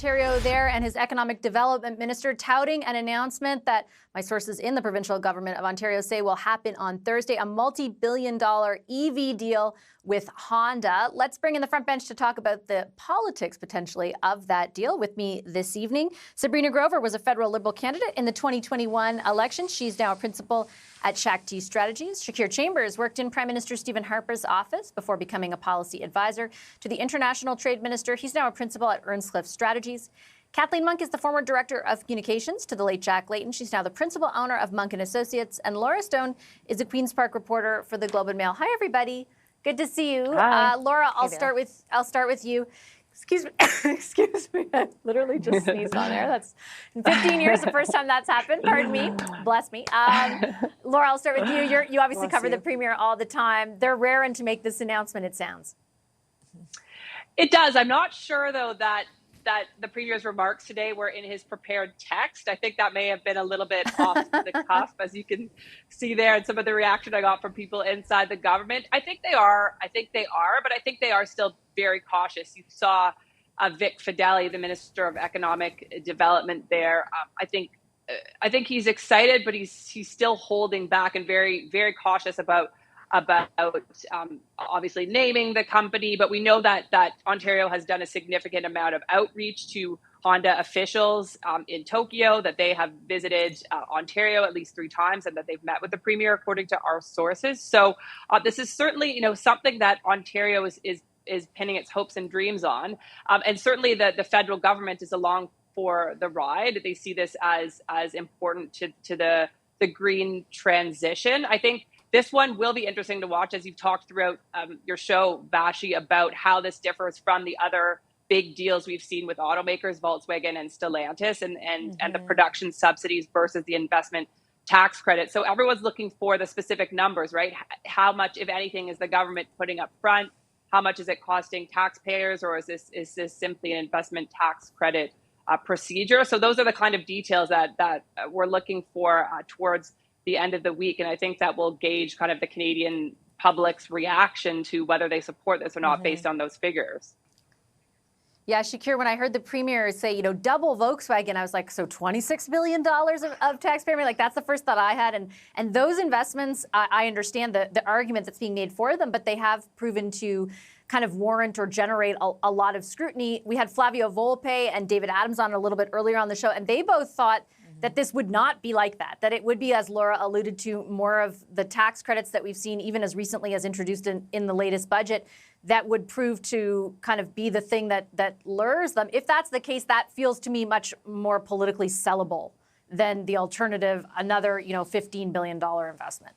Ontario there and his economic development minister touting an announcement that my sources in the provincial government of Ontario say will happen on Thursday, a multi-billion-dollar EV deal with Honda. Let's bring in the front bench to talk about the politics, potentially, of that deal. With me this evening, Sabrina Grover was a federal Liberal candidate in the 2021 election. She's now a principal at Shakti Strategies. Shakir Chambers worked in Prime Minister Stephen Harper's office before becoming a policy advisor to the International Trade Minister. He's now a principal at Earnscliffe Strategies. Kathleen Monk is the former director of communications to the late Jack Layton. She's now the principal owner of Monk & Associates. And Laura Stone is a Queen's Park reporter for the Globe and Mail. Hi, everybody. Good to see you. Hi. Laura, I'll start with you. Excuse me. Excuse me. I literally just sneezed on there. That's in 15 years, the first time that's happened. Pardon me. Bless me. Laura, I'll start with you. You obviously cover the Premier all the time. They're raring to make this announcement, it sounds. It does. I'm not sure, though, that the Premier's remarks today were in his prepared text. I think that may have been a little bit off the cuff, as you can see there, and some of the reaction I got from people inside the government. I think they are, but I think they are still very cautious. You saw Vic Fedeli, the Minister of Economic Development there. I think he's excited, but he's still holding back and very, very cautious about obviously naming the company, but we know that Ontario has done a significant amount of outreach to Honda officials in Tokyo, that they have visited Ontario at least 3 times, and that they've met with the Premier, according to our sources. So this is certainly, something that Ontario is pinning its hopes and dreams on, and certainly the federal government is along for the ride. They see this as important to the green transition. I think this one will be interesting to watch, as you've talked throughout your show, Vassy, about how this differs from the other big deals we've seen with automakers, Volkswagen and Stellantis, and the production subsidies versus the investment tax credit. So everyone's looking for the specific numbers, right? How much, if anything, is the government putting up front? How much is it costing taxpayers, or is this simply an investment tax credit procedure? So those are the kind of details that we're looking for towards the end of the week. And I think that will gauge kind of the Canadian public's reaction to whether they support this or not based on those figures. Yeah, Shakir, when I heard the Premier say, double Volkswagen, I was like, so $26 billion of taxpayer money? Like, that's the first thought I had. And those investments, I understand the argument that's being made for them, but they have proven to kind of warrant or generate a lot of scrutiny. We had Flavio Volpe and David Adams on a little bit earlier on the show, and they both thought that this would not be like that it would be, as Laura alluded to, more of the tax credits that we've seen even as recently as introduced in the latest budget that would prove to kind of be the thing that lures them. If that's the case, that feels to me much more politically sellable than the alternative, another, $15 billion investment.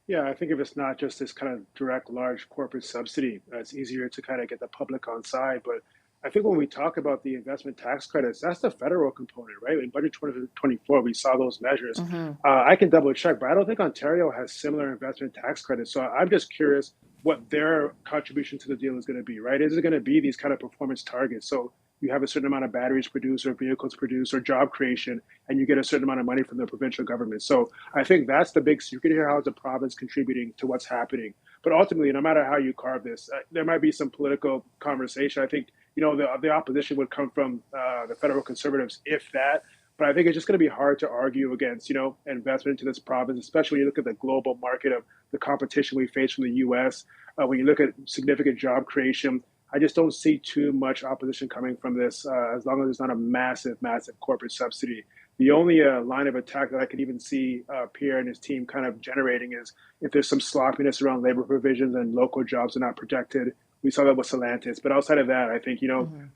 Yeah, I think if it's not just this kind of direct large corporate subsidy, it's easier to kind of get the public on side. But I think when we talk about the investment tax credits, that's the federal component, right? In Budget 2024, we saw those measures. I can double check, but I don't think Ontario has similar investment tax credits. So I'm just curious what their contribution to the deal is going to be, right? Is it going to be these kind of performance targets? So you have a certain amount of batteries produced or vehicles produced or job creation, and you get a certain amount of money from the provincial government. So I think that's the big secret here. How is the province contributing to what's happening? But ultimately, no matter how you carve this, there might be some political conversation. I think, the opposition would come from the federal Conservatives, if that. But I think it's just going to be hard to argue against, investment into this province, especially when you look at the global market of the competition we face from the U.S. When you look at significant job creation, I just don't see too much opposition coming from this as long as it's not a massive, massive corporate subsidy. The only line of attack that I could even see Pierre and his team kind of generating is if there's some sloppiness around labor provisions and local jobs are not protected. We saw that with Stellantis. But outside of that, I think,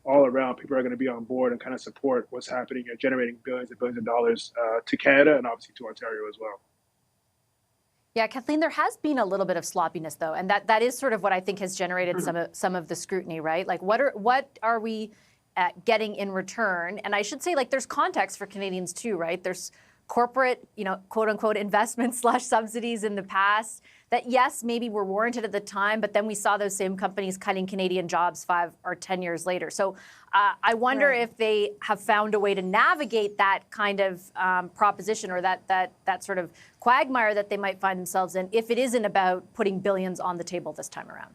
all around, people are going to be on board and kind of support what's happening and generating billions and billions of dollars to Canada and obviously to Ontario as well. Yeah, Kathleen, there has been a little bit of sloppiness, though, and that is sort of what I think has generated some of the scrutiny, right? Like, what are we getting in return? And I should say, there's context for Canadians too, right? There's corporate, quote unquote, investments / subsidies in the past that, yes, maybe were warranted at the time, but then we saw those same companies cutting Canadian jobs 5 or 10 years later. So I wonder if they have found a way to navigate that kind of proposition or that sort of quagmire that they might find themselves in if it isn't about putting billions on the table this time around.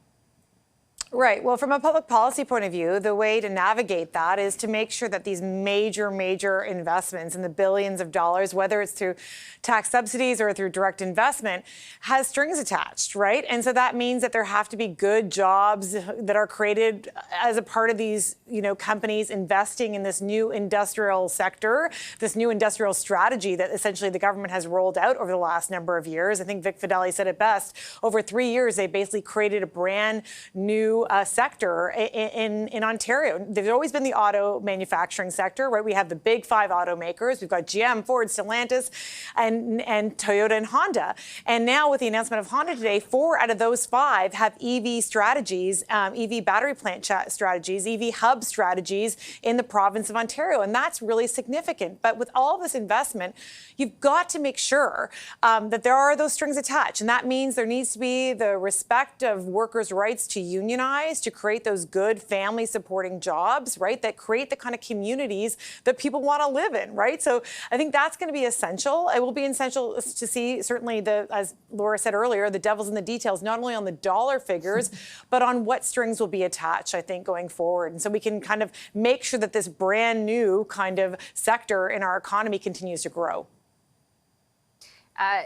Right. Well, from a public policy point of view, the way to navigate that is to make sure that these major investments in the billions of dollars, whether it's through tax subsidies or through direct investment, has strings attached, right? And so that means that there have to be good jobs that are created as a part of these, companies investing in this new industrial sector, this new industrial strategy that essentially the government has rolled out over the last number of years. I think Vic Fideli said it best. Over 3 years, they basically created a brand new sector in Ontario. There's always been the auto manufacturing sector, right? We have the big 5 automakers. We've got GM, Ford, Stellantis, and Toyota and Honda. And now with the announcement of Honda today, 4 out of those 5 have EV strategies, EV battery plant strategies, EV hub strategies in the province of Ontario. And that's really significant. But with all this investment, you've got to make sure that there are those strings attached. And that means there needs to be the respect of workers' rights to unionize, to create those good family supporting jobs, right, that create the kind of communities that people want to live in, right? So I think that's going to be essential. It will be essential to see, certainly, as Laura said earlier, the devil's in the details, not only on the dollar figures, but on what strings will be attached, I think, going forward. And so we can kind of make sure that this brand new kind of sector in our economy continues to grow.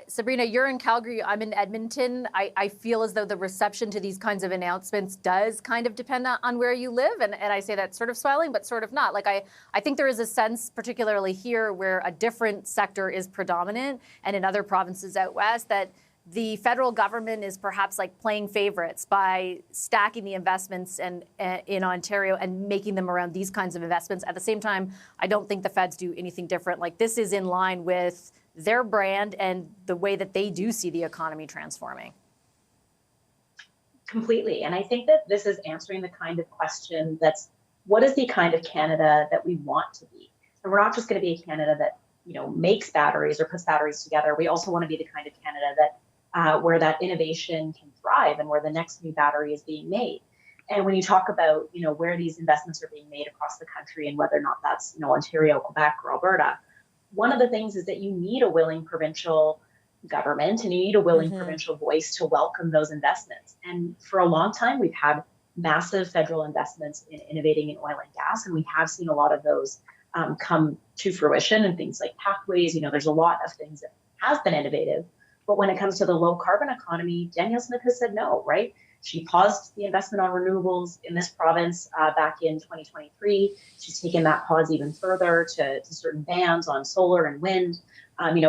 Sabrina, you're in Calgary. I'm in Edmonton. I feel as though the reception to these kinds of announcements does kind of depend on where you live. And I say that sort of smiling, but sort of not. Like, I think there is a sense, particularly here, where a different sector is predominant, and in other provinces out west, that the federal government is perhaps like playing favorites by stacking the investments in Ontario and making them around these kinds of investments. At the same time, I don't think the feds do anything different. Like, this is in line with their brand and the way that they do see the economy transforming. Completely. And I think that this is answering the kind of question that's, what is the kind of Canada that we want to be? And we're not just going to be a Canada that, makes batteries or puts batteries together. We also want to be the kind of Canada that where that innovation can thrive and where the next new battery is being made. And when you talk about, where these investments are being made across the country and whether or not that's, Ontario, Quebec, or Alberta, one of the things is that you need a willing provincial government and you need a willing provincial voice to welcome those investments. And for a long time, we've had massive federal investments in innovating in oil and gas, and we have seen a lot of those come to fruition, and things like pathways. There's a lot of things that have been innovative. But when it comes to the low carbon economy, Danielle Smith has said no, right? She paused the investment on renewables in this province back in 2023. She's taken that pause even further to certain bans on solar and wind,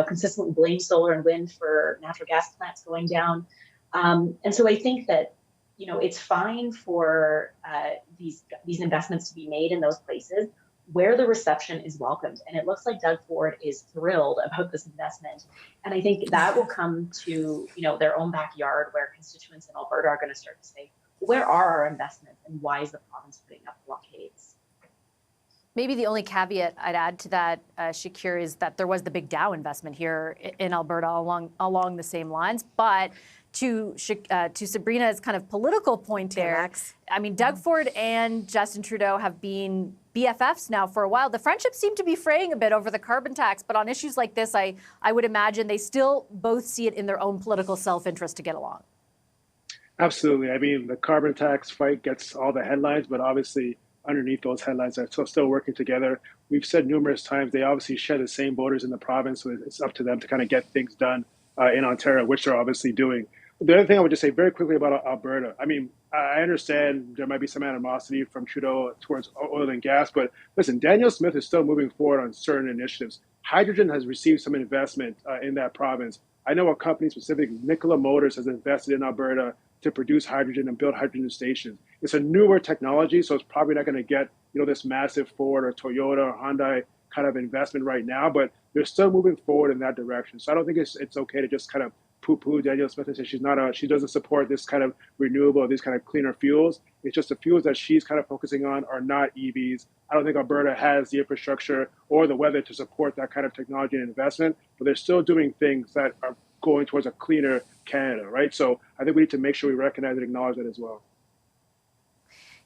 consistently blamed solar and wind for natural gas plants going down. And so I think that, it's fine for these investments to be made in those places where the reception is welcomed. And it looks like Doug Ford is thrilled about this investment. And I think that will come to, their own backyard, where constituents in Alberta are going to start to say, where are our investments and why is the province putting up blockades? Maybe the only caveat I'd add to that, Shakir, is that there was the big Dow investment here in Alberta along the same lines. But to Sabrina's kind of political point there, I mean, Doug Ford and Justin Trudeau have been BFFs now for a while. The friendship seemed to be fraying a bit over the carbon tax, but on issues like this, I would imagine they still both see it in their own political self-interest to get along. Absolutely. I mean, the carbon tax fight gets all the headlines, but obviously underneath those headlines are still working together. We've said numerous times they obviously share the same voters in the province, so it's up to them to kind of get things done in Ontario, which they're obviously doing. The other thing I would just say very quickly about Alberta, I mean, I understand there might be some animosity from Trudeau towards oil and gas, but listen, Danielle Smith is still moving forward on certain initiatives. Hydrogen has received some investment in that province. I know a company specific, Nikola Motors, has invested in Alberta to produce hydrogen and build hydrogen stations. It's a newer technology, so it's probably not going to get this massive Ford or Toyota or Hyundai kind of investment right now, but they're still moving forward in that direction. So I don't think it's okay to just kind of poo-poo Danielle Smith and say she doesn't support this kind of renewable, these kind of cleaner fuels. It's just the fuels that she's kind of focusing on are not EVs. I don't think Alberta has the infrastructure or the weather to support that kind of technology and investment, but they're still doing things that are going towards a cleaner Canada, right? So I think we need to make sure we recognize and acknowledge that as well.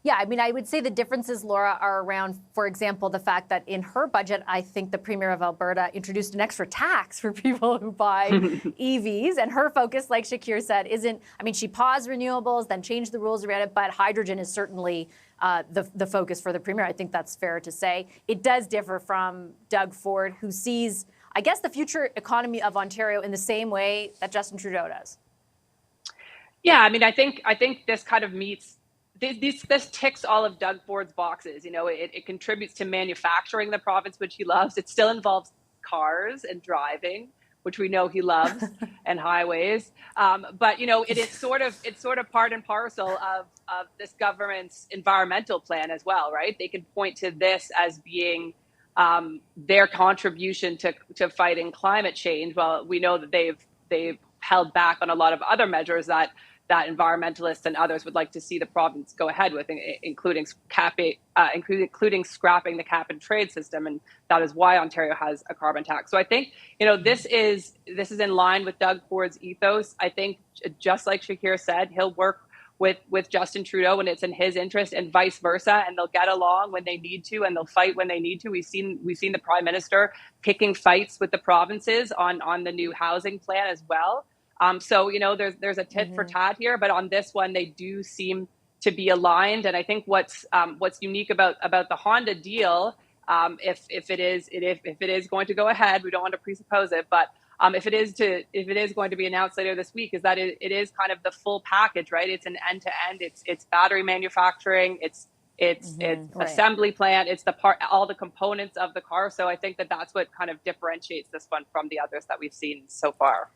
Yeah, I mean, I would say the differences, Laura, are around, for example, the fact that in her budget, I think the Premier of Alberta introduced an extra tax for people who buy EVs. And her focus, like Shakir said, isn't, I mean, she paused renewables, then changed the rules around it, but hydrogen is certainly the focus for the Premier. I think that's fair to say. It does differ from Doug Ford, who sees, I guess, the future economy of Ontario in the same way that Justin Trudeau does. Yeah, I mean, I think this kind of meets this ticks all of Doug Ford's boxes. You know, it contributes to manufacturing the province, which he loves. It still involves cars and driving, which we know he loves, and highways. But you know, it's sort of part and parcel of this government's environmental plan as well, right? They can point to this as being their contribution to fighting climate change. Well, we know that they've held back on a lot of other measures that environmentalists and others would like to see the province go ahead with, including scrapping the cap and trade system, and that is why Ontario has a carbon tax. So I think, you know, this is in line with Doug Ford's ethos. I think, just like Shakir said, he'll work with Justin Trudeau when it's in his interest, and vice versa, and they'll get along when they need to, and they'll fight when they need to. We've seen the Prime Minister picking fights with the provinces on the new housing plan as well. So, you know, there's a tit for tat here, but on this one, they do seem to be aligned. And I think what's unique about the Honda deal, if it is going to go ahead, we don't want to presuppose it, but if it is going to be announced later this week, is that it is kind of the full package, right? It's an end to end. It's battery manufacturing. It's assembly plant. It's all the components of the car. So I think that's what kind of differentiates this one from the others that we've seen so far.